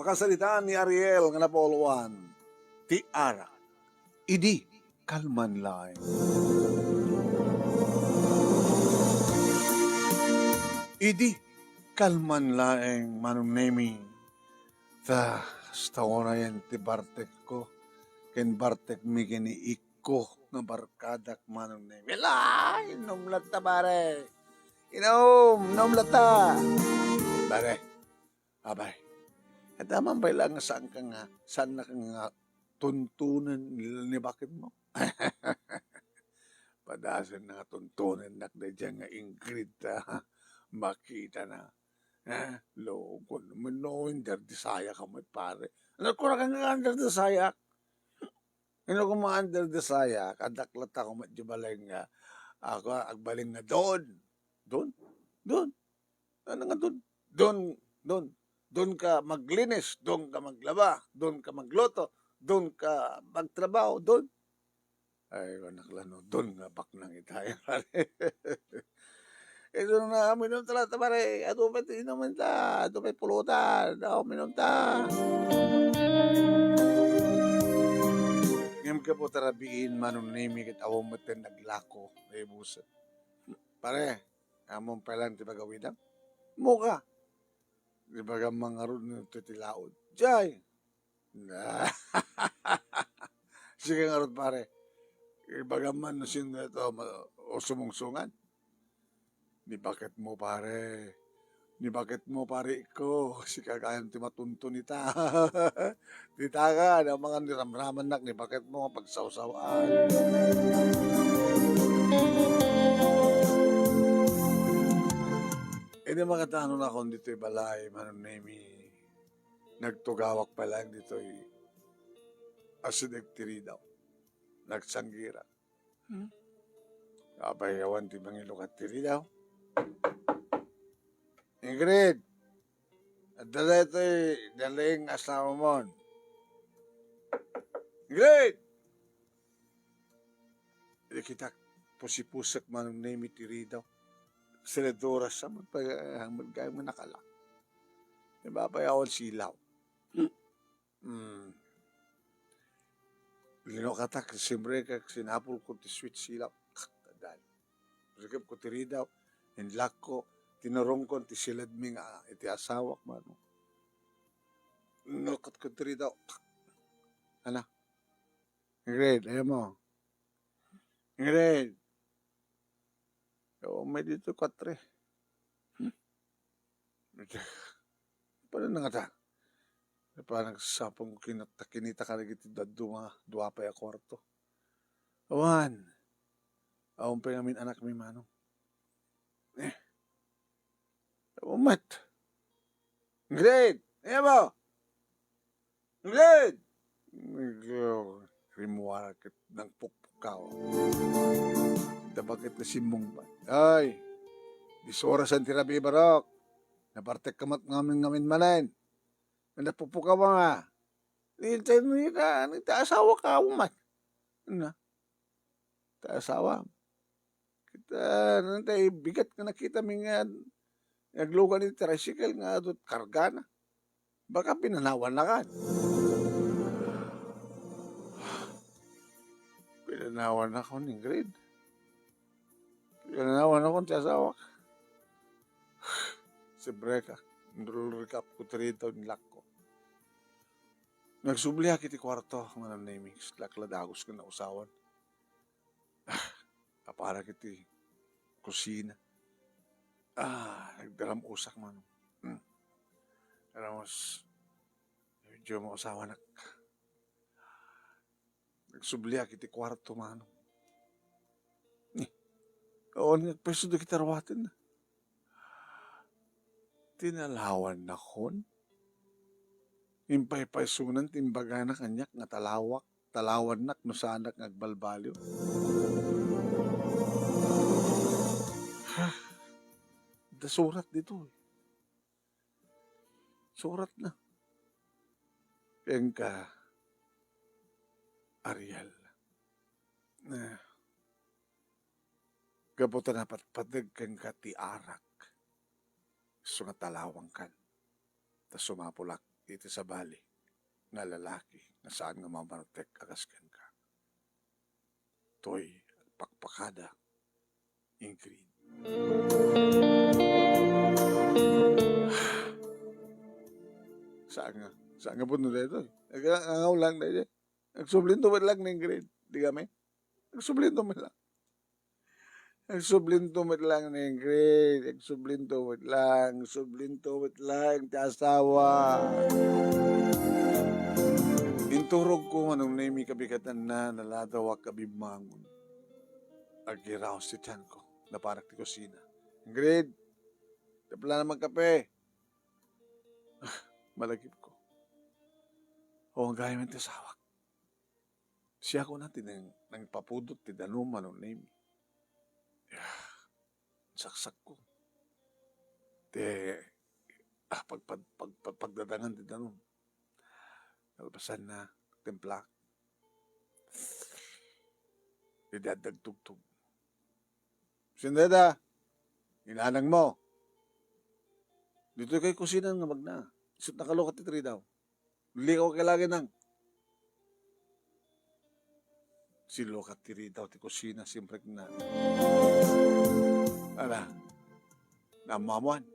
Makasalitaan ni Ariel nga napoluan, ti ara, idi kalman laeng. Idi kalman laeng manunemi, ta stawana yan ti Bartek ko, ken Bartek mi kini ikko nga barkadak manunemi. Lay, inom lata pare, inom lata. Pare, abay, kadaman ba lang saan ka nga, saan na ka nga tuntunan ni bakit mo? Padasan na nga tuntunan na dyan nga Ingrid makita na. Loko naman no, under the sayak ka may pare. Ano ko na ka nga under the sayak? Ano ko mga under the sayak? Adaklat ako matjubalay nga. Ako agbaling nga doon. Doon. Ano nga doon? Doon ka maglinis, doon ka maglaba, doon ka magloto, doon ka magtrabaho, doon. Ay, naklano, doon nga baknang itaya. Ito na, minom talata pare, ato pa inumin ta, ato pa pulutan, minom ta. Ngam ka po tarabiin, manunimi kit awang matin naglako, ay busa. Pare, among palang ti pagawidang, muka. Di ba ka mga ron nito tilaod? Jay! Sige nga ron pare. Ibaga man na sin ito o sumungsungan. Ni bakit mo pare? Ni bakit mo pare ko? Si kagayang ti matunto nita. Tita ka na mga niramraman nak ni bakit mo pagsawsawaan. Hindi makatano na akong dito'y balay, manunemi, nagtugawak pa lang dito'y asidegtiri daw, nagsanggira. Abayawan ti Bangilo katiri daw. Ingrid, dala ito'y daling asawa mo. Ingrid! Hindi kita pusipusak manunemi tiri daw. Senadora sa magpagay mo nakala. Diba payawan silaw? Linokatak, siyempre kag sinapol ko ti sweet silaw. Tadal. Sikip ko tiri daw. Inlak ko, tinurong ko ti silad mi nga iti asawak man. Nukot ko tiri daw. Ano? Ingrid, ayaw mo. Ingrid. May dito 4. Paano na nga ta? Parang sapong kinita ka rin iti dua pa ya kwarto. Awan. Awan pa namin anak mi manong. Umat. Ingrid! Ayan mo! Ingrid! Rimuara kit ng pukpukaw. Bakit na simong ba? Ay, disoras ang tirabi barok. Napartek kamat ngamin manen. Napupuka ba nga? Nintay mo yun na, nagtaasawa ka umat. Ano? Taasawa. Kita, nantay, bigat ka nakita mi nga, naglugan ni tricycle nga, doon karga na. Baka pinanawan na ka. Pinanawan ako ni Ingrid. Pinanawan ako ni asawa ka. Si Breka, nrulurikap ko trito nilak ko. Nagsubliha kiti kwarto, manang namings, lakladagos ko na usawan. Kapara kiti kusina. Nagdaram usak man. Aramos, medyo mo usawan nak. Nagsubliha kiti kwarto man. Oo, nagpeso do kita rawatin na. Tinalawan na kon. Impay-paysunan timbaga na kanyak nga talawan nak no sanak ngagbalbalyo. Da surat dito. Surat na. Pengka Ariel. Gabutan na patpadag kang kati arak. So nga talawang kan. Ta sumapulak iti sa bali nga lalaki nga saan nga mamartek akasken ka. Toy pakpakada Ingrid. Saan nga po na dito? Nag-angaw lang na dito. Nagsublinto ba lang ng Ingrid? Di kami? Nagsublinto mo lang. Nagsublinto mo lang ng Ingrid. Nagsublinto mo lang. Sublinto mo lang. Ti asawa. Inturog ko anong naimi kabikatan na naladawak kabimangon. Agiraw si tiyan ko na parak ti kusina. Ingrid, tapla naman kape. Malagip ko. O ang gaya man ti sawak. Siya ko natin nang papudot ti danuman anong naimi. Saksak ko. Pagdadangan ti danon. Nalpasan na templak. Idadagtugtog. Sindeda, inanang mo. Dito kay kusina nga magna. Isot nakalokat ti tri daw. Likaw kailangan nang. Si lokat ti ri daw ti kusina siyempre na. Ala, namamuan.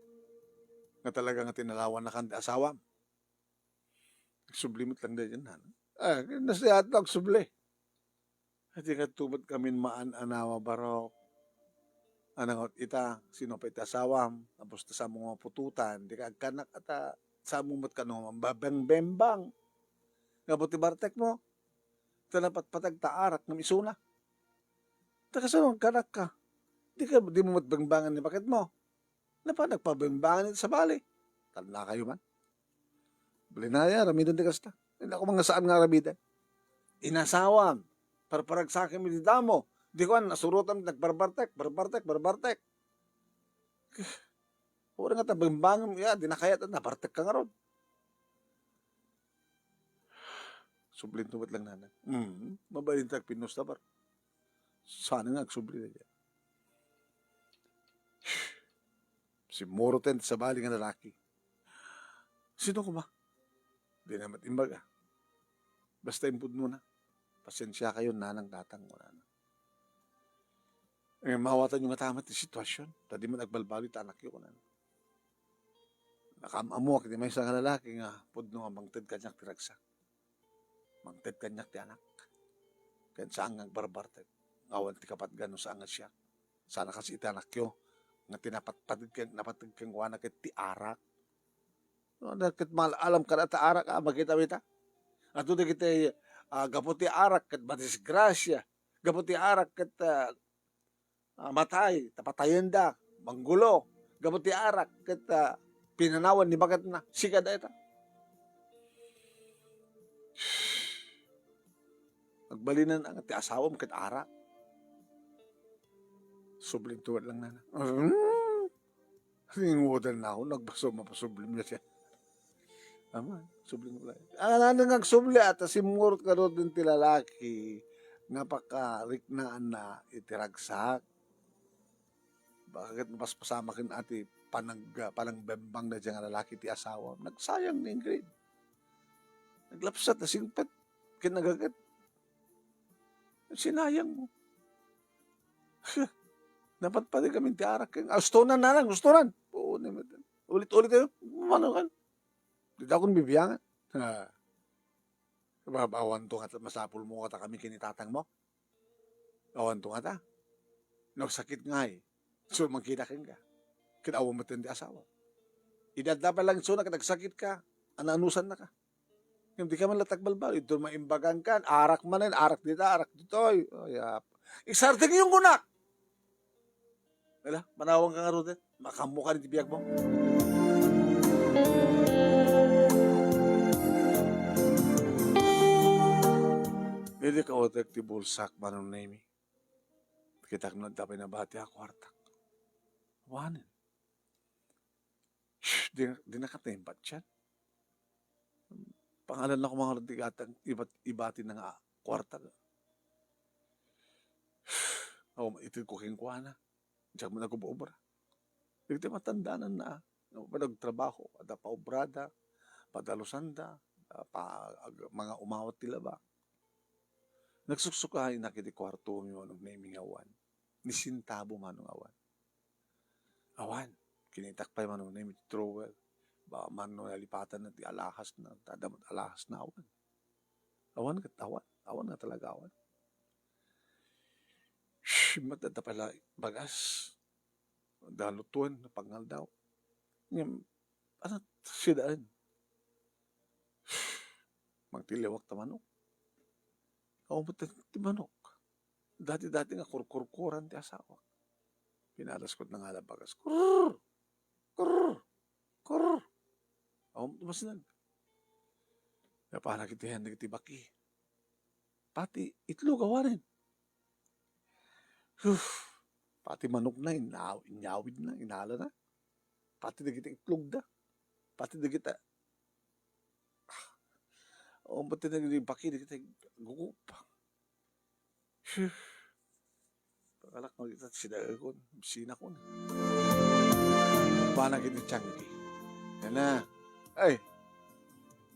Nga talaga nga tinalawan na kang asawam. Sublimot lang din yan. Nasiyat lang subli. At nga tubad kami maan-anawa barok. Anangot ita, sino pa ita asawam. Tapos ta sa mga pututan. Di ka agkanak at sa mumot ka naman. Babang-bembang. Nga buti bartek mo. Ito napat patagtaarak ng isuna. Takasunong kanak ka. Di mo matbangbangan ni bakit mo. Napan nagpabangbangan ito sa bali. Tanda kayo man. Balinaya, ramidan di kasta. Hindi ako mga saan nga ramidan. Inasawam. Parparag sa akin mi damo. Di ko nasurutan nagbarbartek. Pura nga tabangbangan mo. Dinakayat at nabartek ka nga ron. Sublin tumat lang nanan. Mabalintag pinos na bar. Sana nga agsubli na dyan. Si Moroten sa bali nga lalaki. Sino ko ba? Di naman imbaga. Basta impud mo na. Pasensya kayo, nanang tatang mo na. Mawatan yung matamat yung sitwasyon. Tadi man nagbalbali ta anak yun. Nakamamu kiti may isang lalaki nga pudno nga mangted kanyak tiragsak. Mangted kanyak ti anak. Kaya saan nga barbarte. Awan ti kapat gano saan nga siya. Sana kasi iti anak yo. Nga napatid kang wana kit ti arak. Nakit alam ka na ta arak makita wita. Ato di kita gaputi arak kat madisgrasya. Gaputi arak kat matay, tapatayan da, manggulo. Gaputi arak kat pinanawan ni bagat na. Sika da ita. Nagbalinan ang ti asawam kat arak. Sublim tuwad lang na. Hingudan na ako, mapasublim na siya. Ama, sublim mo lang. Ang nagsubli at simurot ka rin din tilalaki nga pakariknaan na itiragsak. Bakit mapaspasama kin ati palang bembang na dyan nga lalaki ti asawa. Nagsayang ni Ingrid. Naglapsat na singpat. Kinagagat. Sinayang mo. Dapat pa rin kami ti arak. Gustonan na lang, gustonan. Ulit-ulit kayo. Ano kan? Dito akong bibiyangan. Awan to nga masapul mo kata kami kinitatang mo. Awan to nga ta. Nagsakit nga eh. So magkitakin ka. Kinaawang mo di asawa. Idadapa lang so na nagsakit ka. Ananusan na ka. Hindi ka man latagbalbal. Ito maimbagan ka. Arak man yan. Arak dito. Isarting yung gunak. Wala, manawang ka nga ro din. Makamukha ni tibiyag mo. Hindi ka otek ti bulsak manong nemi. Kita ko nagtapay na bati ako hartak. Wanin. Di nakatempat siya. Pangalan na ko mga ratigatang ibati na nga kwarta. Itil ko kingkuha na. Diyan mo nag-ubra. Hindi matandaanan na. Panagtrabaho. Ada pa obrada. padalusanda, mga umawat tila ba. Nagsuksukay na kiti kwarto nyo nung naming awan. Nisintabo manong awan. Awan, kinitakpay manong naming trowel. Ba man no nalipatan na ti alahas na, tadamot alahas na awan. Awan kat awan. Awan na talaga awan. Shhh, matata pala bagas. Dalutuan, napangal daw. Ano, sidaan. Magtiliwak ta manok. O matata ti manok. Dati-dati nga kurkurkuran ti asawa. Pinalaskot na nga lang bagas. Kurr! Kurr! Kurr! O tumasnan. Napana kitihan na kiti baki. Pati itlog awanin. Pati manok na, inyawid na, inala na. Pati na kita itlog na. Pati na kita, pati na kita baki na kita gugup. Pakalak mo kita sinagakon, sinakon. Paano kita tiyanggi? Yan na. Ay,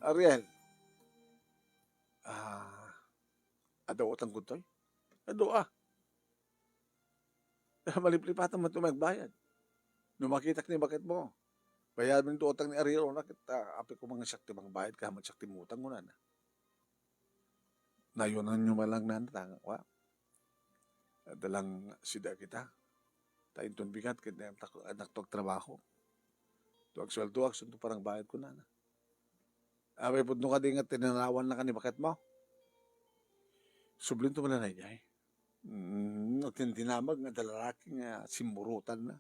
Ariel. Adaw otang kuntoy? Ado Maliplipatan mo ito magbayad. Nung makitak ni bakit mo? Bayad mo ito otang ni Ariel. Api ko mga sakti magbayad ka. Magsakti mo utang mo na. Nayunan nyo malang nanatang. Dalang sida kita. Tayin ton bigat. Anak to trabaho. Tuwag sweldo. Sunto parang bayad ko na. Abay po nung kadingat tinanawan na ka ni bakit mo? Sublin to man na niya eh. Tinamag nga dalalaki nga simurutan na.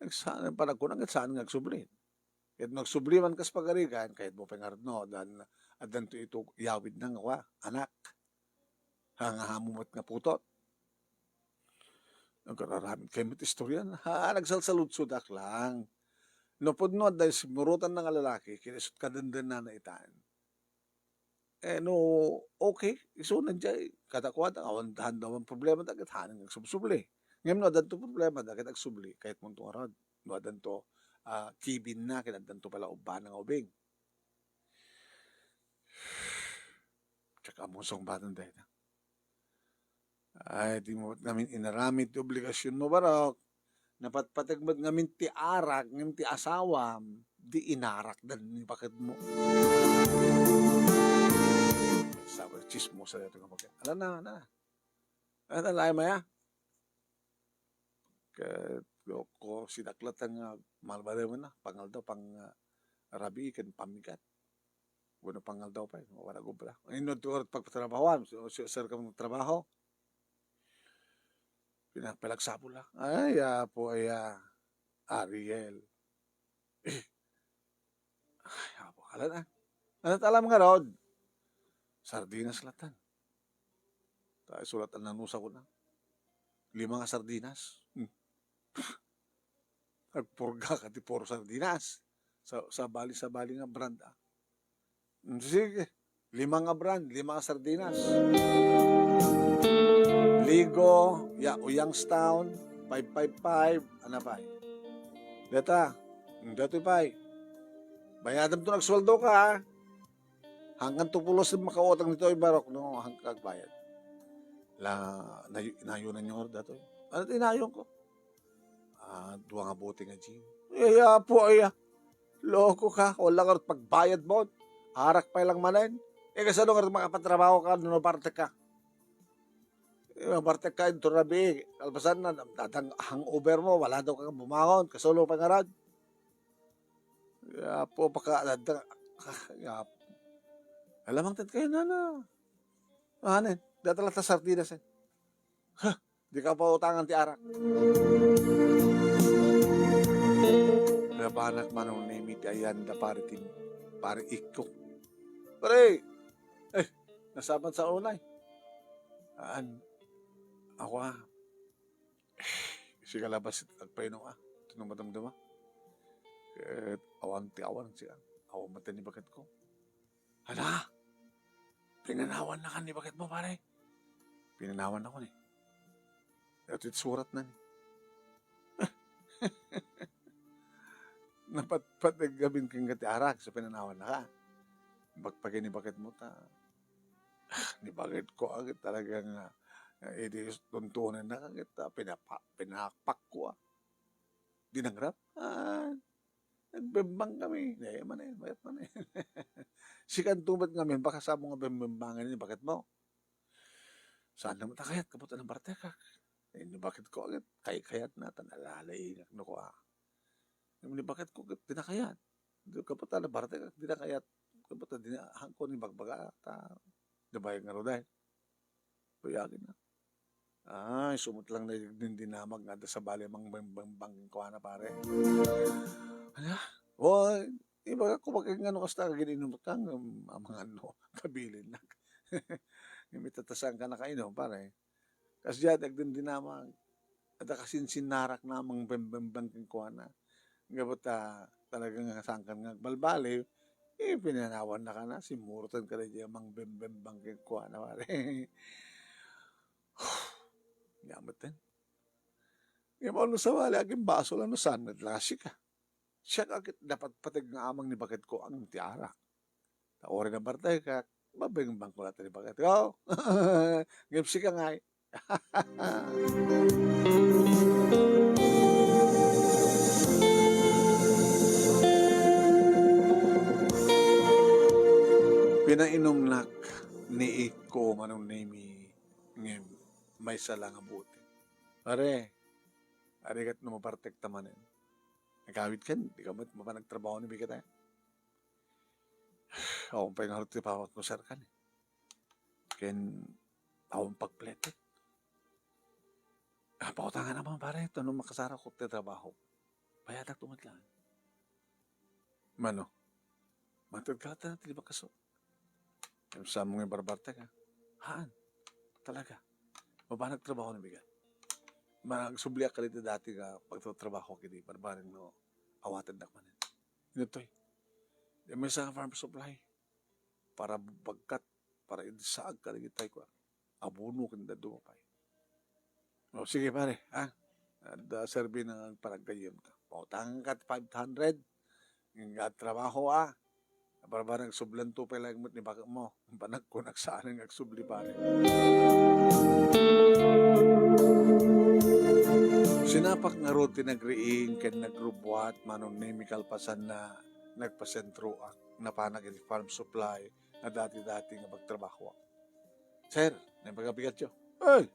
Nagsaan pa ko nang saan nga sublin. Kahit nagsubliman kas pagarigan, kahit mo pengarad no, dan to ito yawid na nga anak. Hangahamumot nga putot. Nagkararamid kayo mo't istorya na. Nagsalsaludsudak lang. No po no, dahil simurutan ng lalaki, kinisot ka dandan na naitaan. No, okay. So, nandiyan, katakwata, awan daw ang problema, dagit hanang nagsubsubli. Ngayon, no, adan to problema, dagit nagsubli, kahit mong tungarad. No, adan to, kibin na, kinadan to pala uba ng ubing. Tsaka musong batang dahil na. Ay, di mo namin inaramit obligasyon mo, barok. Napatpatagmad ngamin ti arak, ngamin ti asawam, di inarak dan ni bakit mo. Sabi, chismo sa ito nga bakit. Alam na. Ano talay maya? Ko sinaklat ang malbari mo na. Pangal daw, pang rabi, kan pamigat. Bueno, pangal daw pa. Wala ko pala. Inod to pagpatrabahoan. Sir ka mong trabaho. Pinapalagsapo lang. Ay, po ay Ariel. Ay, po, alam na. Ano alam nga rod? Sardinas latan. Tayo sulatan ng nusa ko na. 5 nga sardinas. Nagpurga ka ti puro sardinas. Sa bali nga brand. Sige. 5 nga brand, 5 nga sardinas. Ligo, Youngstown, 555, ano pa? Data, dito pa. Bayadam to nagsweldo ka, ha? Hanggang tupulos na makautang nito ay barok, no? Hanggang bayad. Inayunan nyo nga dato. Ano inayon ko? 2 nga buti nga, Jim. Po, loko ka. Wala ka pagbayad mo. Harak pa lang manin. Kasi ano nga makapatrabaho ka, no parte ka. Parte ka, ito rabi. Kalpasan na, hangover mo, wala daw kang bumahon. Kasulo pa nga rad. Po, alamang tat kayo na. Anin, datala ta sardinas eh. Di ka pa utangan ti arak. Nabanak manong nemit ayan da pari ikok. Pare, nasaban sa unay. Ako siya kalabas agpaino tunong madamdama. Awan siya. Awan mata ni bakit ko. Hala, pinanawan na ka ni bakit mo pare. Pinanawan ako ni. At surat na ni. napatpatag gabin kang gati arak sa pinanawan na ka. Bagpagay ni bakit mo ta. Ni bakit ko agad talagang iti tuntunan na kagit pinapak ko. Dinangrap. Nagbembang kami. Daya man eh, bayat man eh. Sikan tumat ngamin, baka sa mga bembembangan ni bakit mo? Saan naman takayat, kaputa ng bartekak. Ni bakit ko agad, kayat na, tanalalay, no ko Ni bakit ko agad, dinakayat. Kaputa ng bartekak, dinakayat. Kaputa, dinahangko ni bagbaga, dabayag nga roday. Bayagin na. Sumut lang na yung dinamag nga sa bali mang bembang ko na pare. Ano? Hoy, iba ko ano kasta gininumot kang mga ano, kabilin lang. Imitatasan ka na kainom, pare. Kasi dyan, agdin dinamang, at kasinsin-narak namang bembang ko na. Gabot talagang sangkan nga balbali, pinanawan na ka na, simurutan ka na dyan, mang bembang ko na, pare. Yamat din. Yung ano sa wali, aging baso lang no saan, natlasi ka. Siya agad dapat patag nga amang ni bakit ko ang tiara. Taori na bartay ka, mabeng-bang ko natin ni bakit ko. Ngipsi ka nga Pinainom nak ni Iko manong name ngem may sala nga buti. Pare, arigat no mapartek tamanin. Nagawid kan, di ka mapanagtrabaho ni Bika tayo. Ako pa yung harap ti pawat mo sir kan. Ken, akong pagpletet. Pautangan naman pare, ito nung makasara ko ti trabaho. Payatak tumatlaan. Mano, matagkata natin di ba kaso? Sa mga barbarte ka, haan, talaga. Mabanag trabaho ni Bika. Magsubliak ka dito dati ka pagtatrabaho kini barbaring no awatan na manin. Ito may sa farm supply para pagkat para isaag ka rin tayo ko. Abono kanda dumapay. O sige pare, serbi ng paragayam ka. Pautang ka 500 nga trabaho barbarang sublan to pala yung ni bakit mo. Panag ko nagsaan ng agsubli pare. Sinapak nga ro tinagriing ken nagrubuat manong nemikal pasan na nagpasentro na panag farm supply na dati-dati nga magtrabaho. Sir, may pagabigat yo. Ay,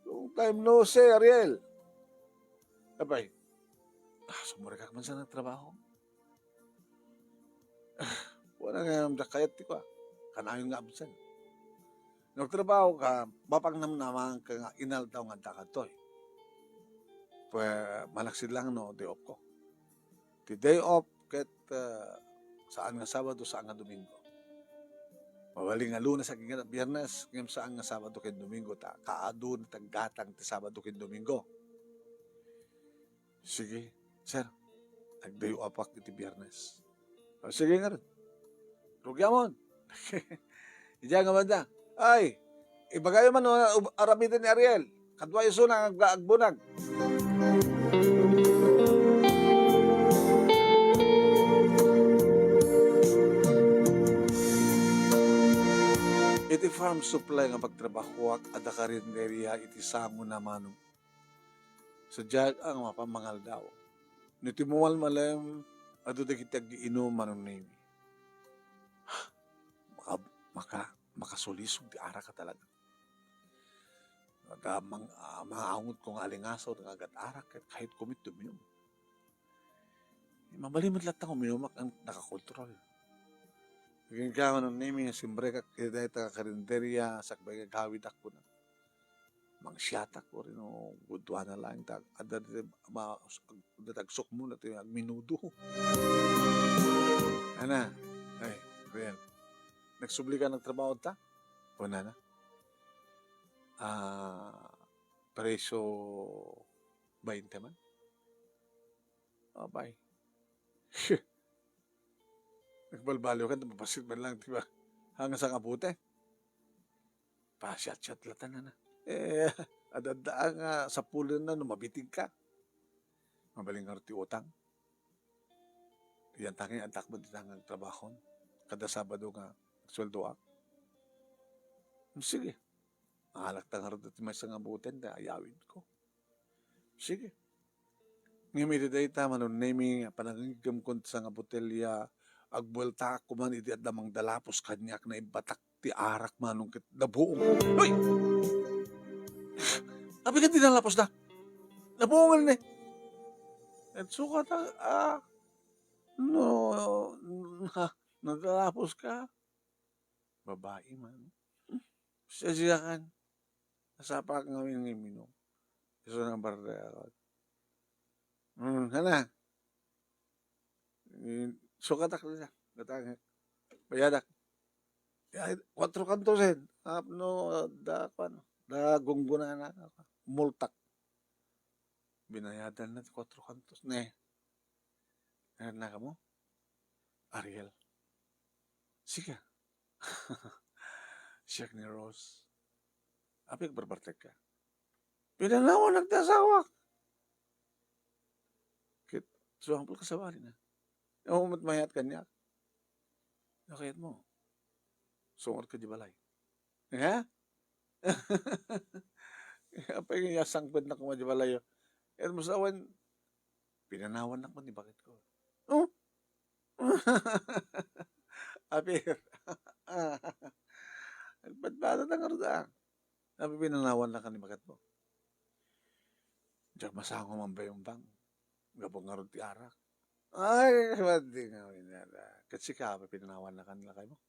long time no see, Ariel. Abay, sumura ka man sa nagtrabaho. Wala nga yung dakayat ko kanayong nga absan. Nagtrabaho ka, bapang namnaman ka nga inal daw nga dakatoy. Malaksid lang no, day off ko. Ti day off, ket saan nga Sabado, saan nga Domingo. Mawaling nga Lunes, sa nga Biyernes, ngayong saan nga Sabado ken Domingo, kaado na taggatang ti Sabado ken Domingo. Sige, sir, nagdayo apak iti Biyernes. Sige nga rin. Rugyamon. Diyan nga banda. Ay, ibagayo man arabitin ni Ariel. Kadwayo so na agbunag. Iti farm supply nga pagtrabaho ada karinderya iti sango naman. Sadya ang mapamangal daw. Nitimual malem ado dagiti agiinom manong name. Makasulisog di ara ka talaga. Maangot kong alingasaw ng agat arak kahit kumit duminom. Mabalimot lahat ako minumak ang nakakontrol. Naging ka ng naming simbre ka kaya tayo karinderya sakbay kagawid ako na. Mangsiyatak ko rin o gudwa na lang datagsok mo na ito yung minudo. Ana, ay, Riel, nagsubli ka ng trabaho ta? O na? Preso 20 man? Oh, bye. Nagbalbalo ka, napapasit man lang, diba? Hanggang sa kapute. Pasyat-syat latan na. Adadaan nga sa pulin na, mabitig ka. Mabaling nga ti utang. Yan tanging antak mo din ang trabaho. Kada Sabado nga, sweldo ako. Sige. Mahalak ta nga rin at may isang abutin na ayawin ko. Sige. Ngimiti day ta manon naming panangigam ko sa nga botelya agbuelta ako man iti at damang dalapos kanyak na ibatak ti arak manong kit nabuong. Uy! Abi ka dinalapos na. Nabuongan ni. At sukat no, nadalapos ka. Babae man. Siya kan. Nasapak nga ng iminom. Iso ng barda ako. Sana. Sukatak na siya. Gatangak. Bayadak. 4 kanto sen. No, da gungguna na. Multak. Binayadan na 4 kantos. Ne. Ano na ka mo? Ariel. Sige. Siya ni Rose. Apik berbartek ka. Pinanawa nagtasawa. Kit, suhampul ka sa bali na. Umot mayat kanya. Nakayat mo. Sungot ka di balay. Ha? Apa yung yasangpad na kuma di balay. At masawan, pinanawan na ko ni bakit ko. Oh? Apir. Nagpadbada na nga rin. Sabi pinanawan na ka ni bakit mo. Diyak masango man ba yung bang? Gabong nga rin ti arak. Ay, mati nga winala. Kasi ka, pinanawan na kanila kayo mo.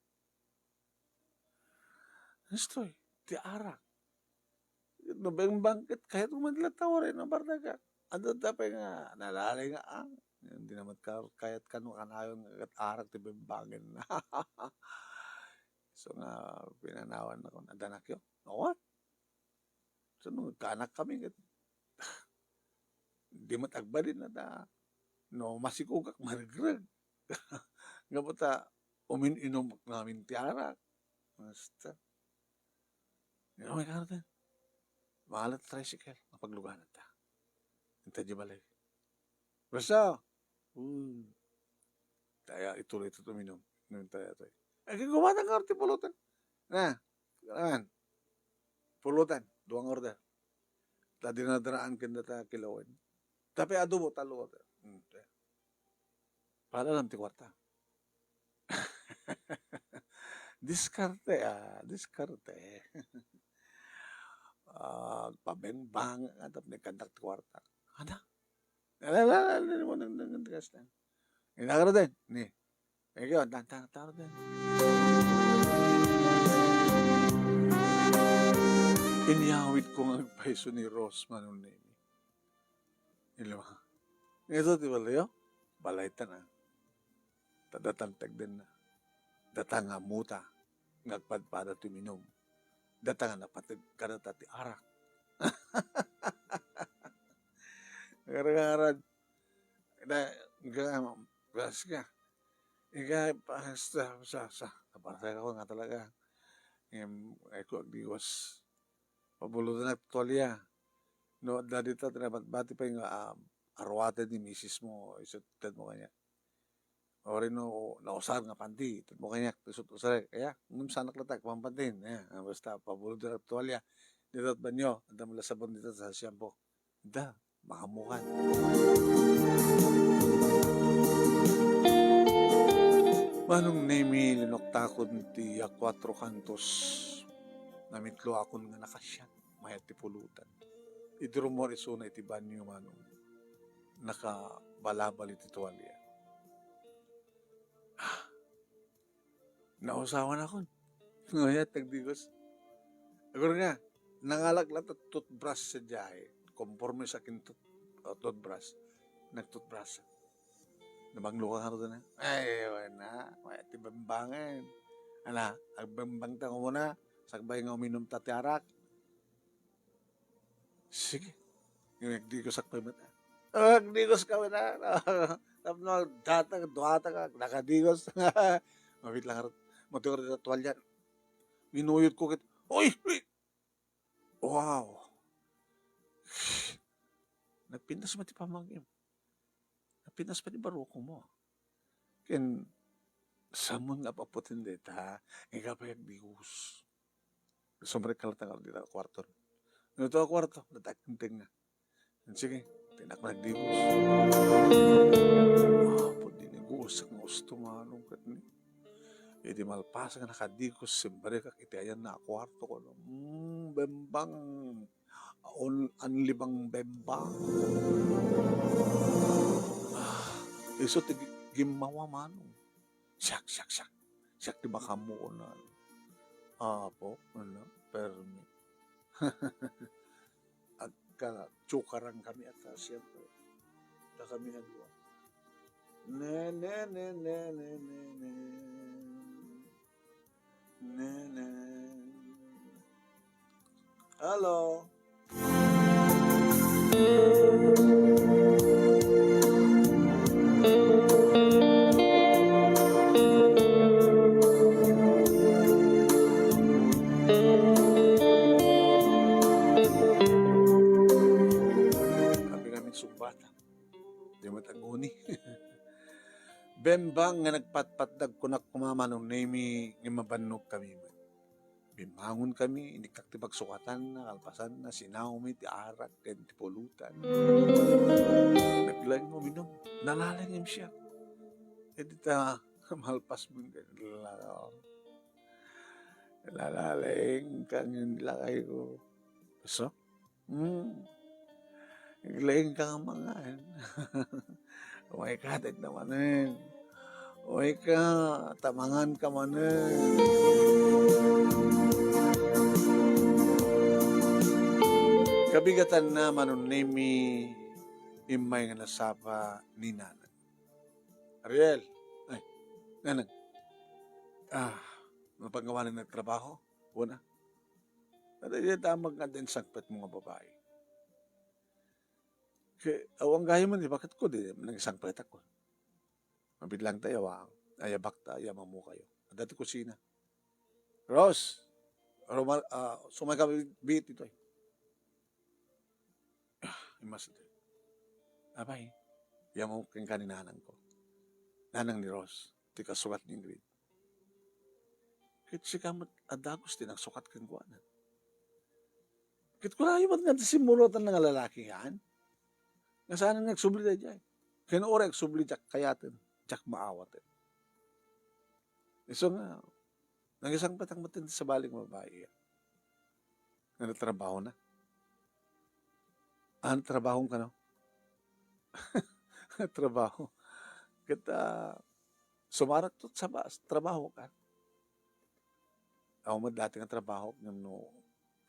Gusto ti arak. No ba yung bangkit, kahit umadla tawarin ang bardaga. Ano dapat nga, nalalay nga hindi naman kahit kano kanayon at arak ti bimbangin na. So nga, pinanawan na ko, nadanak yun. No, what? So nung kanak kami, di matagbalin na da. No, masikugak, marigrag. Nga po ta, umin-inom namin ti arak. Basta. Nga may karatin. Mahalat tricycle, mapagluganan ta. Hinta di balay. Basta. Kaya ituloy ito tuminom. Inom tayo ito. Ay, gumata ka rin pulutan. Na, kailangan. Pulutan, 2 order. Tadi na daraan kanda ta kilawin. Tapi adobo, talo. Para lang ti kwarta. Diskarte, diskarte. Pabeng-bang, atap ni kandak ti kwarta. Ano? Ano mo nang tigas lang. Inagaro din. Ni. Ikaw, taro din. Inyawit ko nga paiso ni Rose manon nini. Ilo. Ito ti balayo? Balay ta na. Tadatantag din na. Datang nga muta. Ngagpadpada tuminom. Datang nga napatid karata ti arak. Karang-karang. Gas ka. Ika, sa. Apartay ako nga talaga. Eko, agdiwas. Pabulutan at tuwalya. No, dito, bati pa yung arwate ni misis mo. Isutad mo kanya. O rin no, nausar nga panti. Itad mo kanya. Isut-usar. Kaya, sanak latak, pampantin. Basta, pabulutan at tuwalya. Dito at banyo. Anda mula sabon dito sa shampoo. Da, makamukan. Manong nemi linoktakon ti 4 kantos namitlo akon nga nakasyan mayat ti pulutan. Idrumor isuna iti banyo manong nakabalabal iti tuwalya. Nausawan akon. Ngayat tagdigos. Agor nga, nangalak lang toothbrush sa jahe. Conforme sa akin toothbrush. Nag-toothbrush. Nabanglo ka nga na. Ay, wala. May tibambangan. Ala, agbambang ta ko muna. Sagbay nga uminom tatiarak. Sige. Yung nagdigos akpay mata. Nagdigos ka mata. Tapos duhata ka. Nakadigos. Mabit lang. Matiwar na tuwalyan. Minuyot ko kit. Uy! Wow! Nagpintas mati pamangim. Pinas pa ni Baroko mo. Ken samon nga paputin deta, ikapayag dius. Sobre kalatang dita kwarto. Ano to kwarto? Natakting nga. Sige, tinak na nagdius. Po di nag-uusap ng gusto manong kat ni. E di malpas nga nakadikos siyempre kak iti ayan na kwarto ko. Bembang. Anlibang bembang. Iso ti gimawa manong. Siyak. Siyak di baka mo na. Apo, ano, permi. At tsukarang kami at siyempre. Na kami nagawa. Ne. Hello. Kami sumbata. Di mataguni. Bembang nga nagpatpatdag ko na kumama nung nemi nga mabanog kami. Bimangon kami, hindi kaktibag sukatan na, kalpasan na, sinawmi, ti arak, ti pulutan. Naglaing mo minom, nalalangim siya. E di ta, malpas mo nalalaing kang yung lakay ko. So? Naglaing ka nga mga. Umay ka, tig namanin. Umay ka, tamangan ka manin. Kabigatan na manon nemi imay nga nasapa ni Nanang. Ariel, ay, Nanang, mapagawa na nagtrabaho? Una. At yung tamag nga din sakpat mga babae. Kaya, awang gaya mo, bakit ko di nang isang pet ako? Mabidlang tayo, ayabak tayo, mamu kayo. At dati kusina. Rose, sumay ka bit ito eh. Imas ito. Abay, yamu keng kaninanang ko. Nanang ni Rose, ti kasukat ni Ingrid. Kit si kamat adagos din ang sukat kang kuwanan. Kit ko na yung nga simulotan ng lalaki yan. Nga sana nagsubli na dyan. Kaya ora nagsubli dyan kayatin. Dyan maawatin. So nga, nangisang patang matindi sa baling babae yan. Nga natrabaho na. Trabahong ka no? Trabaho. Kita, sumarat to sa trabaho ka. Ako mo dati ng trabaho, no,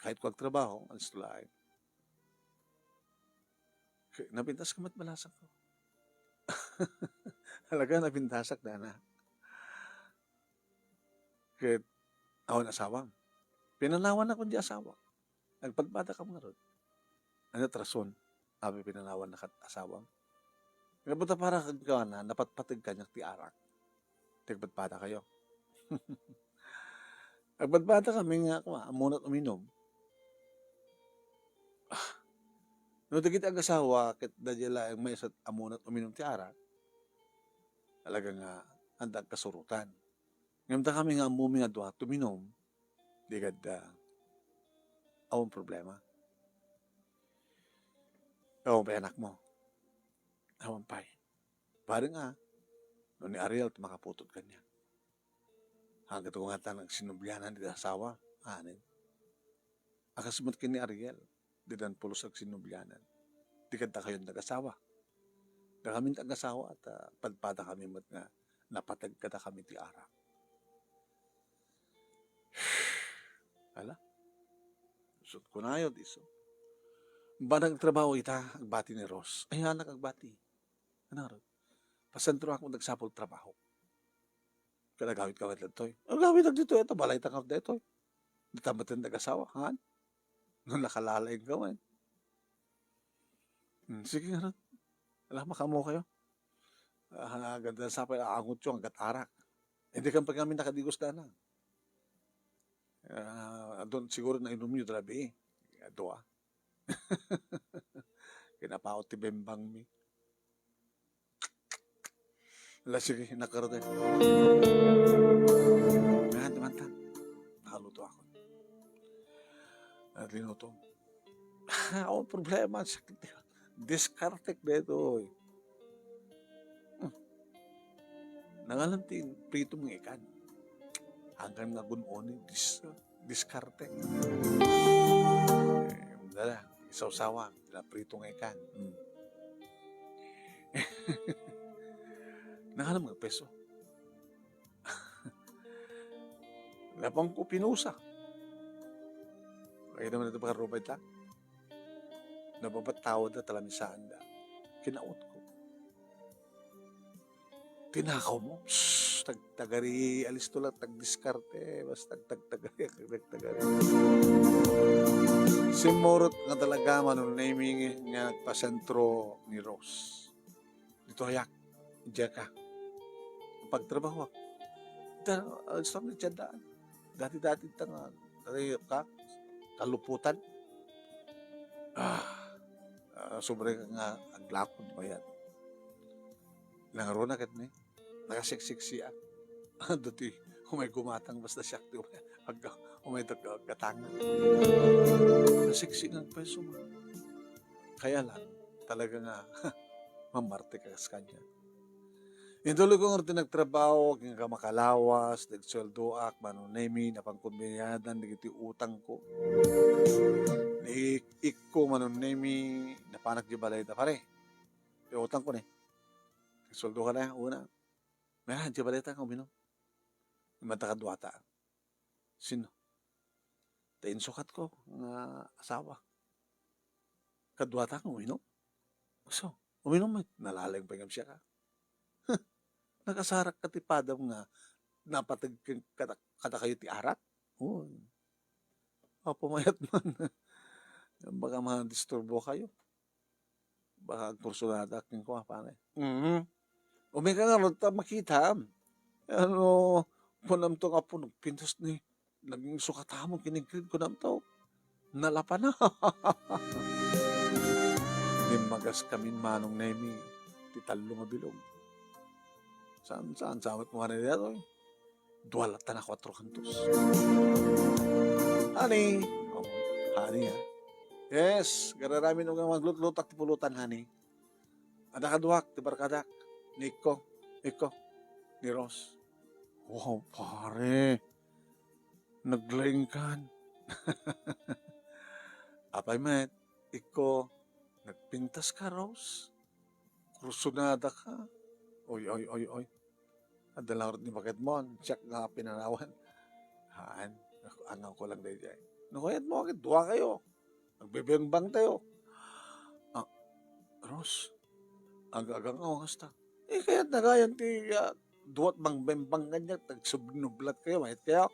kahit ko trabaho, alis to lahat. Nabintas ka matmalasan ko. Halaga nabintasak na na. Kaya ako na asawang. Pinanawan ako di asawa. Nagpagpata ka mga ron. Ano trason? Abi pinanawan na asawang. Ngabuta para ka na, napatpatig ka niyang tiarak. Tigpagpata kayo. Nagbadbata kami nga ako, amunat uminom. No, dagit ang asawa, kit dadyala ang may amunat uminom ti ara, talaga nga, andag kasurutan. Ngayon kami nga amumi nga doha, tuminom, di ganda, awang problema. Awang pa anak mo. Awang pay. Parang nga, no ni Ariel, makaputod ka niya. Hanggat ko nga tanang sinubyanan di asawa, anin. Akasumot ka ni Ariel, di dan pulos ag sinubyanan. Di kanta kayo nag-asawa. Da kami nag-asawa at padpada kami mat nga napatag kata kami ti ara. Ala? So, kunayo diso. Ba nagtrabaho ita, agbati ni Ross. Ay, anak agbati. Ano? Pasantro ako nagsapol trabaho. Kada gawit-gawit lang to'y. Ang gawit lang dito, ito, balay tangkap dito. Di tamatin nag-asawa, han? Nung nakalalay ang gawin. Sige nga rin. Alam, makamo kayo. Ganda sa pa, aangot yung hanggat arak. Hindi kang pag kami nakadigos na na. Doon siguro na inom nyo drabi. Doa. Kinapaot ti bembang mi. Ala, sige, nakaroon. Ngayon naman ta, nakaluto ako. At linuto. Ako problema, sakit. Diskartek dito. Nangalanting prito mong ikan. Hanggang nga gunoon, diskartek. Dala, isaw-sawa, prito ng ikan. Nakalam nga peso. Napang ko pinusa. Kaya naman ito baka robay lang. Napapatawad na talamisaan na. Kinaot ko. Tinakaw mo. Tagari, alis to lang, tagdiskarte. Basta tagari. Simurot nga talaga manunaming nga nagpasentro ni Rose. Dito hayak. Diyan ka. Pagtrabaho ako. Alis lang na dyan daan. Dati-dati ka. Kaluputan. Sobre nga aglakod ba yan? Langaro na kat ni. Nakasiksik siya. Dati, umay gumatang basta siya. Umay gatangan. Nasiksik ang peso mo. Kaya lang, talaga nga, mamarte ka sa kanya. Indulo ko nga nagtrabaho, nga makalawas, nagsweldoak, manunemi, napangkumbinyadan, nagiti utang ko. Ikko manunemi, napanak di balay na pare. Yung utang ko ni. Sweldo ka na, una. Meron, di balay ta, uminom. Imanta ka duwata. Sino? Tain sukat ko, nga asawa. Kadwata ka, uminom. So, uminom, nalalag pa nga siya ka. Nakasarak katipadam nga napatag kada kayo ti arat. Oh. Pumayat man. Baka ma-disturbo kayo. Baka kursunada king ko pa. Umika nga ron ta makita. Ano, punam to nga po nagpintas ni naging sukatamong kinigrid ko nam to. Nalapa na. Limagas kami manong nemi ti talo nga bilog. Saan samot mo kanina ito eh. Duwalata na 4 kantos. Honey. Honey ha. Yes. Gararami nung maglutlutak ti pulutan, honey. Adakaduak, ti barkadak. Niko. Ni Ross. Wow, pare. Naglaingkan. Apay met. Iko. Nagpintas ka, Ross. Kursunada ka. Oy. Adalang ni bakit mo, check nga pinanawan. Haan, angaw ko lang dahil dyan. Nakuyat mo, akit, duwa kayo. Nagbibingbang tayo. Ros, agagang awas ta. Kaya't nagayan ti duwat bang bembang ganyan, tagsubnublat kayo, mahit kayo.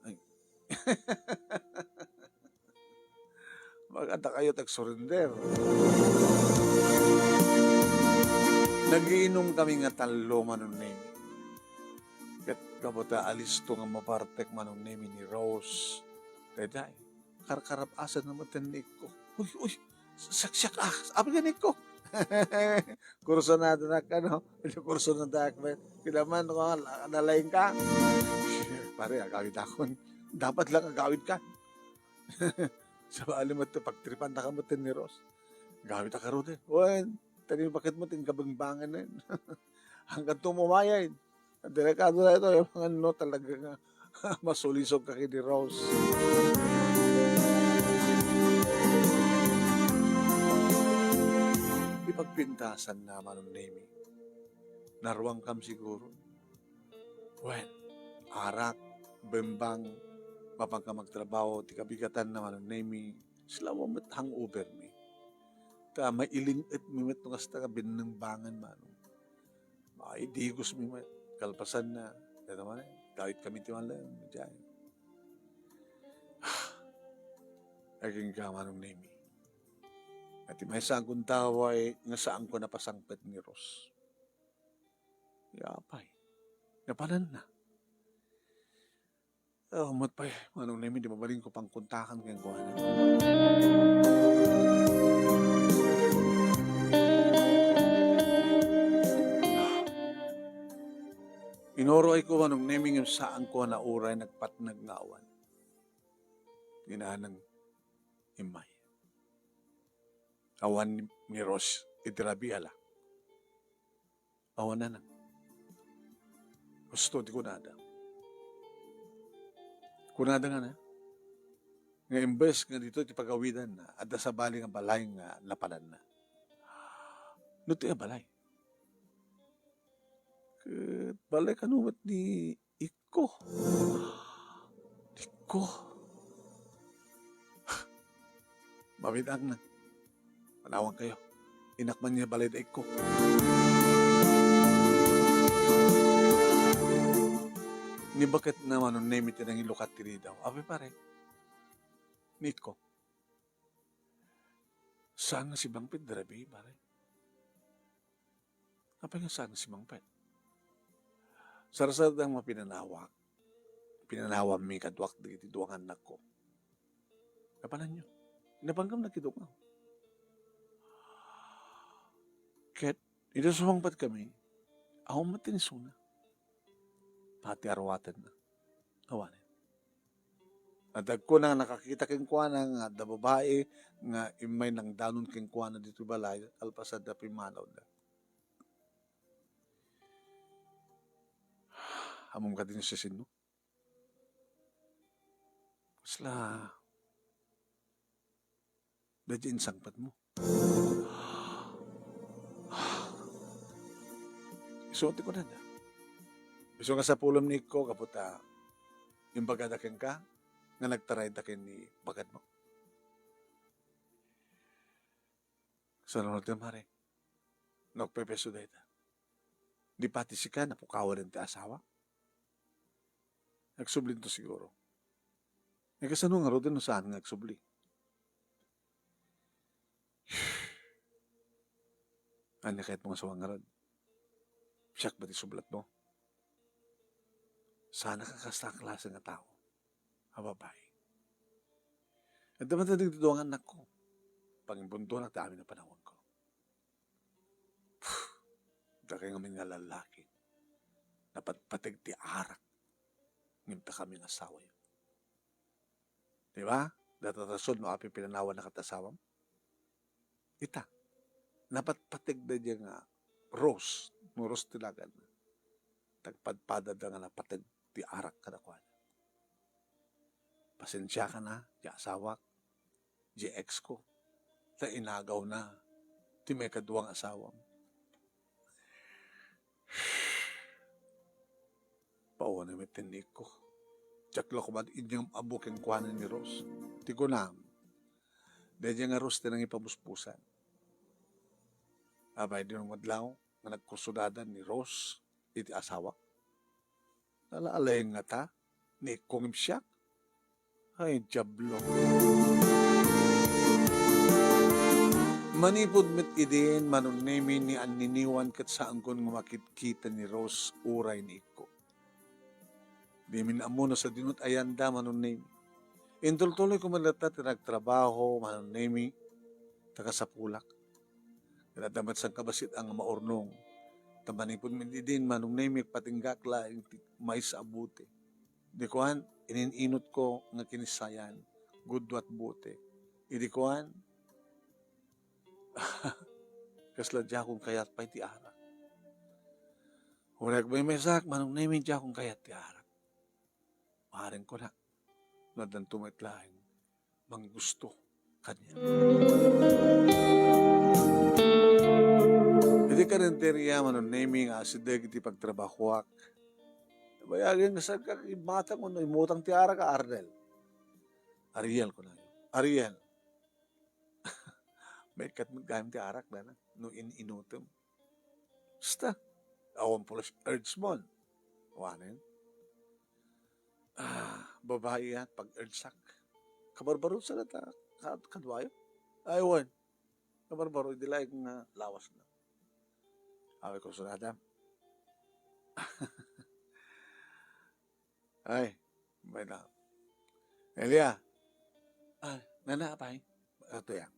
Ay. Maganda kayo tagsurrender. Nagiinom kami nga talo manunemi. Kat kaputa alis to nga mapartek manunemi ni Rose. Daday, karkarap asa naman tinik ko. Uy, saksak abi ganik ko. Kurso na na ka, no? Kurso na na ka. Kinaman ko, nalaing ka. Pare, agawid ako. Dapat lang agawid ka. Sa alam mo ito, pagtripan na ka mo ni Rose. Agawid ka rin din. Uy, tani bakit mo tingkabangbangan na yun? Hanggang tumumayay. Delikado na ito. Yung mga no talaga nga masulisog ka kay ni Rose. Ipagpintasan naman ng Nemi. Naruang kam siguro. Well, arak, bembang, mapagka magtrabaho, tikabigatan naman ng Nemi. Sila mo hangover mi. Ta mailing at mimit ng hasta ka binangbangan man. Maidigos mimit. Kalpasan na. Ito naman kahit kami tiwan lang. Diyan. Aging kama ng Nemi. At may sagong taway nga saan ko napasangpet ni Ros. Yapay. Napanan na. Matpay. Manong Nemi, di mabaling ko pang kuntakan kayang kuhanan. Inoro ay ko manong naming yung saan ko na uray nagpatnag nga awan. Ginanang imay. Awan ni Ros itirabi ala. Awan na nang. Gusto di kunada. Kunada nga na. Nga imbes nga dito iti pagawidan na at sa bali nga balay nga lapanan na. Nuti nga balay. Balay kanumat ni Iko. Iko. Mabitang na. Manawang kayo. Inakman niya balay na Iko. Ni bakit naman nung name it ng ilukat tiri daw? Abe pare. Ni Iko. Saan nga si Bang Pet darabi pare? Apa nga saan si Bang Pet? Sarasad ang mapinanawak. Pinanawak mi kadwak di duwangan na ko. Kapanan nyo? Nabanggam na kitungaw. Ket, ito sumangpat kami. Ako matinisuna. Pati arwatan na. Awanin. At ko na nakakita keng kuwana nga da babae nga imay nang danon keng kuwana dito balay alpasad na pimanaw na. Among ka din sa sino. Kasla. Dadya insangpat mo. Isunti ko na na. Iso nga sa pulom ni ko kaputa yung bagadakin ka nga nagtaray dakin ni bagad mo. Sa nunod na mare. Nagpepeso dahita. Di pati si ka napukawa rin ti asawa. Nagsublin to siguro. May kasano nga ro din no saan nga nagsubli. Ano kahit mga sawang nga ron? Siyak ba ti sublat mo? Sana kakasta ang klase nga tao. Hababay. At dapat na dito ang anak ko. Pangimbunto na dami na panahon ko. Daki nga nga lalaki. Dapat patig ti arak. Ngimta kami ng asawa yun. Diba? Datatasod no api pinanawan na katasawam. Ita. Dapat patig na diya nga rose. No rose tilagan. Tagpadpada da nga na patig ti arak kadakwan. Pasensya ka na, di asawak, di ex ko. Ta inagaw na, ti may kaduwang asawam. Pawa na may tinik ko. Tiyaklo ko ba inyong abuking kuhanan ni Rose? Ti ko na, dahil nga Rose tinang ipabuspusan. Abay din ang madlaw, nga nagkursudadan ni Rose, iti asawa. Nalaalay nga ta, ni Kong siya. Ay, diablo. Manipod met idin manunemi ni aniniwan kat saan kon nga makitkita ni Rose uray ni Iko. Di min amuno sa dinut ayanda manunemi. Intultuloy ko malata tinagtrabaho manunemi tagasapulak. Kinadamat sang kabasit ang maurnong. Tamanipod met idin manunemi patinggakla may sa abuti. Di kuhan, ininot ko nga kinisayan, gudwat buti. Idi kuhan, kasladya kong kayat pa'y ti arak. Huwag may mesak, manong namin dya kong kayat ti arak. Maaaring ko na, nadan tumitlaing, mang gusto kanya. Hindi ka rin teriya, manong naming asidag iti pagtrabahuak. Bayagin nga sa kakibata ko, imutang ti arak ka, Arnel. Ariel ko na yun. Ariel. May katmagayam ti arak na no ininutom. Basta, awan po urge mo. Wanin. Babae yan, pag-urgsak. Kabarbaro sa nata, kadwayo. Aywan. Kabarbaro, hindi lang na lawas na. Away ko sa nata. Ay, may na. Elia. Ay, nana, apay. Ito yan.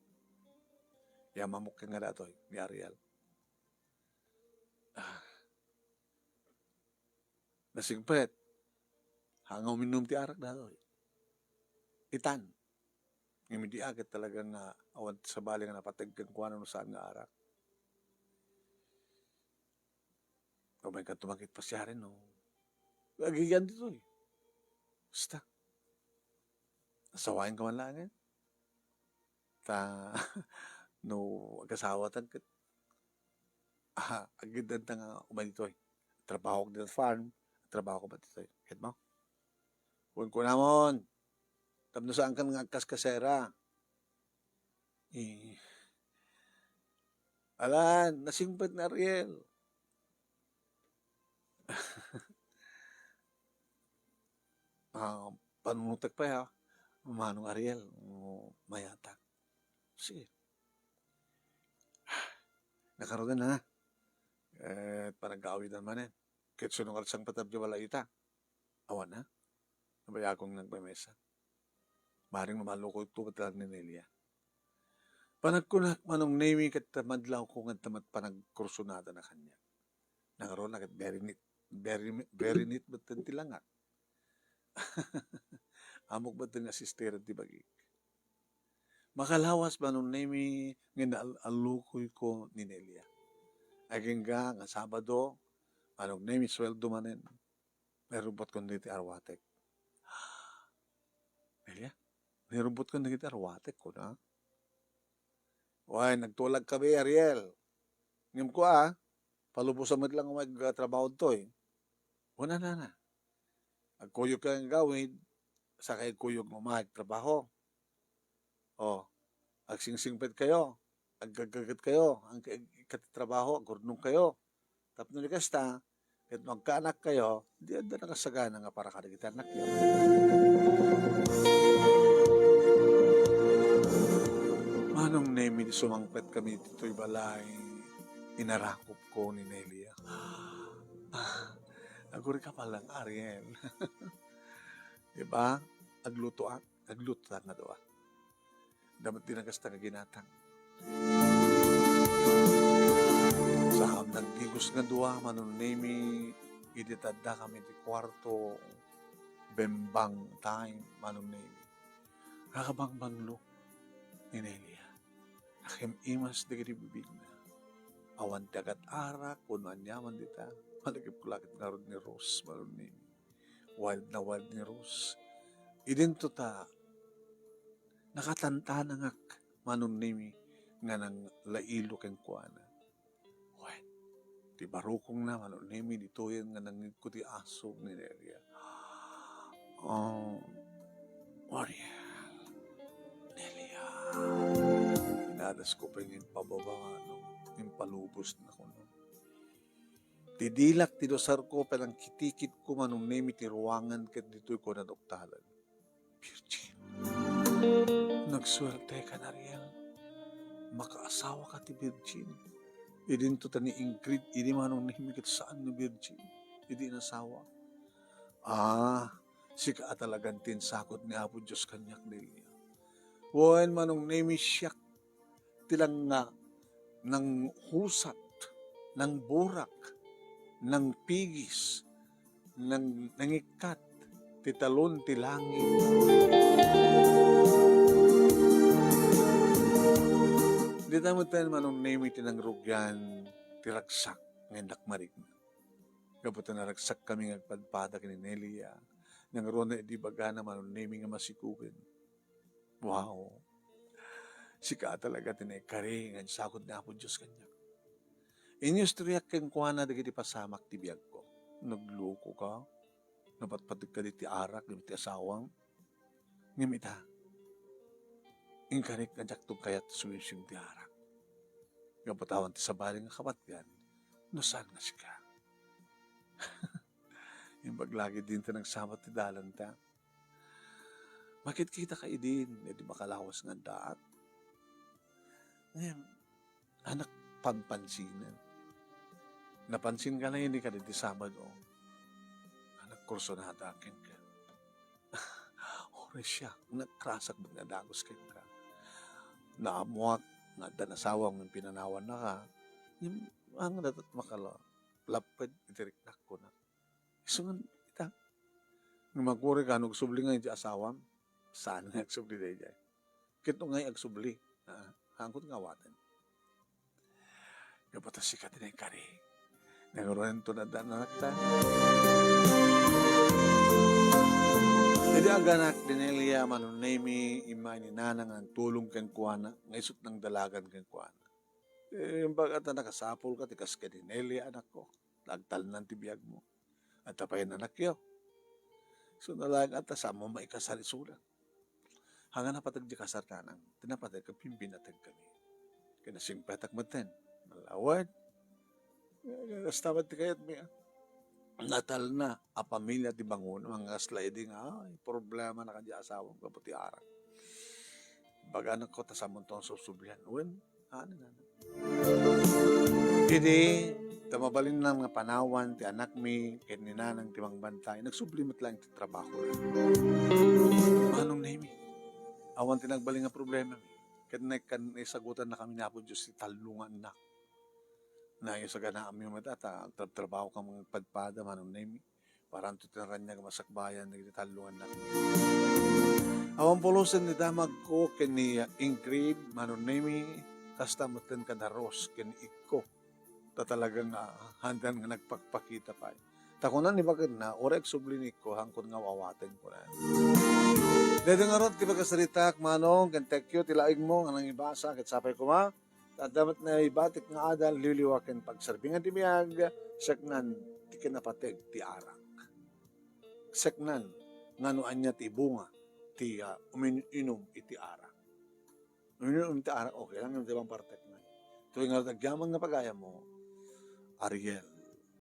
Yan, mamukha nga na ito, ni Ariel. Nasingpet, hangaw minum ti arak daloy. Itan, ngayon di agad talagang awan sa bali nga napatagkan ko ano saan nga arak. Kamay ka tumakit pa siya rin, no? Agigan dito eh. Basta, nasawain ka man lang eh. Ta, no, agasawa tan kat. Agidan ta nga umay dito eh. Trabaho ko dito sa farm, trabaho ko ba dito eh. Hit mo? Huwag ko namon. Tapno saan ka nga kaskasera. Eh, alan, nasingpet na Ariel. Panunutak pa ya. Manong Ariel, mayatak. Sige. Nakaroon na. Panag-aawit naman eh. Kahit sunong alsang patabyo wala ita. Awan na. Nabaya akong nagpamesa. Maring mamaloko ito patalag ni Nelia. Panagkunak manong name kat madlaw ko nga tamat panagkursunada na kanya. Nakaroon na kat very neat batan tilangak. Amok batan nga sister di bagi. Makalawas manong name nga alukoy ko ni Nelia. Aging nga Sabado, manong name sweldo manen. Merubot ko dito arwatek. Nelia, merubot ko dito arwatek ko na. Uy, nagtulag kami, Ariel. Ngim ko palubusan mo lang mag-trabaho to eh. Wala na. Agkuyog ka ng gawin, sakay kuyog mo mag-trabaho. O, agsingsingpet kayo, aggagagat kayo, ang katitrabaho, agurnong kayo. Tapos ni kasta, kahit magkaanak kayo, di anda nakasagana nga para kadagitan anak yun. Manong nemi sumangpet kami dito'y balay, inarakop ko ni Nelia. Aguri ka palang, Ariel. Diba? Agluto na doa. Damat din ang kasta nga ginatang. Sa hamnang gigos nga doa, manong nemi, iditadda kami di kwarto, bembang time, manong nemi. Kakabangbanglo ni Nelia. Akim imas di bibig na. Awan dagat arak, kuno anyaman dita. Malagip ko lakit nga ni Rose, malun ni wild ni Rose. Idinto ta, nakatanta na nga manun nimi nga nang lailo keng kuana. Wen, di barukong na manun nimi dito yan nga nang ikuti asog ni Nelia. Oh, Ariel, Nelia. Inadas ko pa yung pababa, yung palubos na ko. Tidilak tidosar ko palang kitikit ko manong nemi ti ruangan ket dito'y ko nadoktalan. Virgin. Nagswerte ka na Ariel. Makaasawa ka ti Virgin. Idinto ta ni Ingrid, idi manong nemi ket saan ni Virgin. Idi nasawa. Sika talagang tinsakot ni Apo Diyos kanyak nila. Wen manong nemi siyak tilang nga ng husat, ng burak, ng pigis, ng nangikat, titalon, tilangin. Di tayo tayo manong name itinang rugyan, tiragsak, ngayon nakmarig na. Kaputa na ragsak kami ngagpadpada kini Nelia, nang rona di baga na manong name nga masikugin. Wow! Sika talaga tinay kari, ngayon sakot na Apo Diyos kanya. Inyos triyak keng kuana dagiti pasamak ti biyag ko. Nagluko ka, napatpatig ka di ti arak, di ti asawang. Ngimita, ingkarik na jaktong kayat suwising ti arak. Kapatawan ti sabaling nga kapatgan, no saan nga sika. Yung baglagi din ta nagsabat ti dalan ta. Bakit kita ka idin, di makalawas nga daat. Ngayon, anak pampansinan. Napansin ka na hindi ka di Sabado. Anak kursunada akin ka. Ore siya, nagkrasak magnadagos kayo ka. Naamuak, nga danasawang ng pinanawan na ka. Yung ang natat makala, lapad, itiriknak ko na. Isungan ita. Nga magkuri ka, nagsubli nga yung asawam. Saan nga agsubli na dyan? Kito nga yung agsubli. Hangkot nga watan. Kapata sikat na yung kari. Naguruhan to na danak ta. Jadi aganak dinilya manunemi imay ni nanang ang tulong kang kuwana. Ngaysot ng dalagan kang kuwana. Yung bagat na nakasapol ka, tikas ka dinilya anak ko. Lagtal ng tibiyag mo. At tapayin anak yo. So nalang at asamo maikasarisulan. Hanga na patag di kasar tanang. Tinapatay ka pimpinatag kami. Kaya singpatak maten. Malawad. Kastabat ti kayat mi. Natal na, a pamilya ti bangon, mga sliding, ay, problema na kanya asawang kaputi arak. Baga na ko, tasamon to ang susublihan. Uwan, ano na. Hindi, tamabalin lang nga panawan, ti anak mi, kahit ninanang timang bantay, nagsublimat lang ti trabaho na. Manong na mi? Awan tinagbaling nga problema mi. Kahit naisagutan na kami na po Diyos, ti talungan na. Na yung sa ganaam yung matata, trabaho ka mga padpada, manong nemi, parang tutaran niya masakbayan, nagtitalungan na. Awan pulusan ni damag ko, kini Ingrid, manong nemi, kasta matan ka na Ros, kini Iko, talagang handan nga nagpakpakita pa. Takunan ni bakit na, orek sublinik ko, hangkod nga wawatin ko na. Dede nga ron, kipagkasaritak, manong, kentekyo, tilaig mo, anang ibasa, kitsapay ko ma, at dapat na ibatik nga adal, liliwakin pagsarbingan ti biyag, saknan ti kinapatig ti arak. Saknan, nga noan niya ti bunga, ti uminom iti arak. Uminom iti arak, okay lang, yung ibang partek na. Tuwing nga nagyaman nga pagaya mo, Ariel,